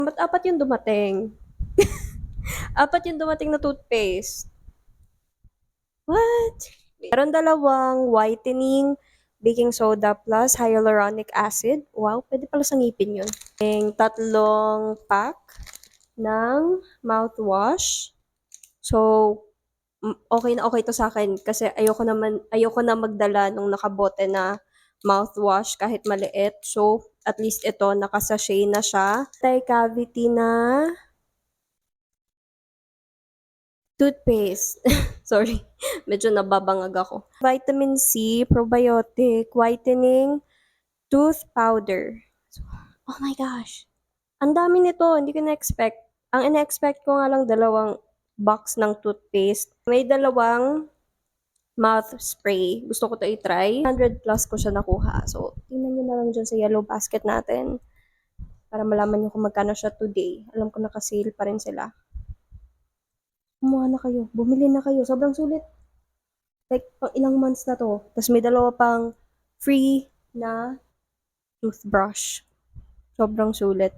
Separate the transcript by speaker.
Speaker 1: Ba't apat yung dumating? Apat yung dumating na toothpaste. What? Meron dalawang whitening, baking soda plus hyaluronic acid. Wow, pwede pala sa ngipin yun. Tatlong pack ng mouthwash. So, okay na okay to sa akin kasi ayoko na magdala nung nakabote na mouthwash kahit maliit. So, at least ito, nakasachet na siya. Anti-cavity na toothpaste. Sorry, medyo nababangag ako. Vitamin C, probiotic, whitening, tooth powder. Oh my gosh. Ang dami nito, hindi ko na-expect. Ang ina-expect ko nga lang dalawang box ng toothpaste. May dalawang mouth spray. Gusto ko to i-try. 100 plus ko siya nakuha. So, tingnan nyo na lang dyan sa yellow basket natin para malaman nyo kung magkano siya today. Alam ko naka-sale pa rin sila. Kumuha na kayo. Bumili na kayo. Sobrang sulit. Like, pang ilang months na to. Tapos may dalawa pang free na toothbrush. Sobrang sulit.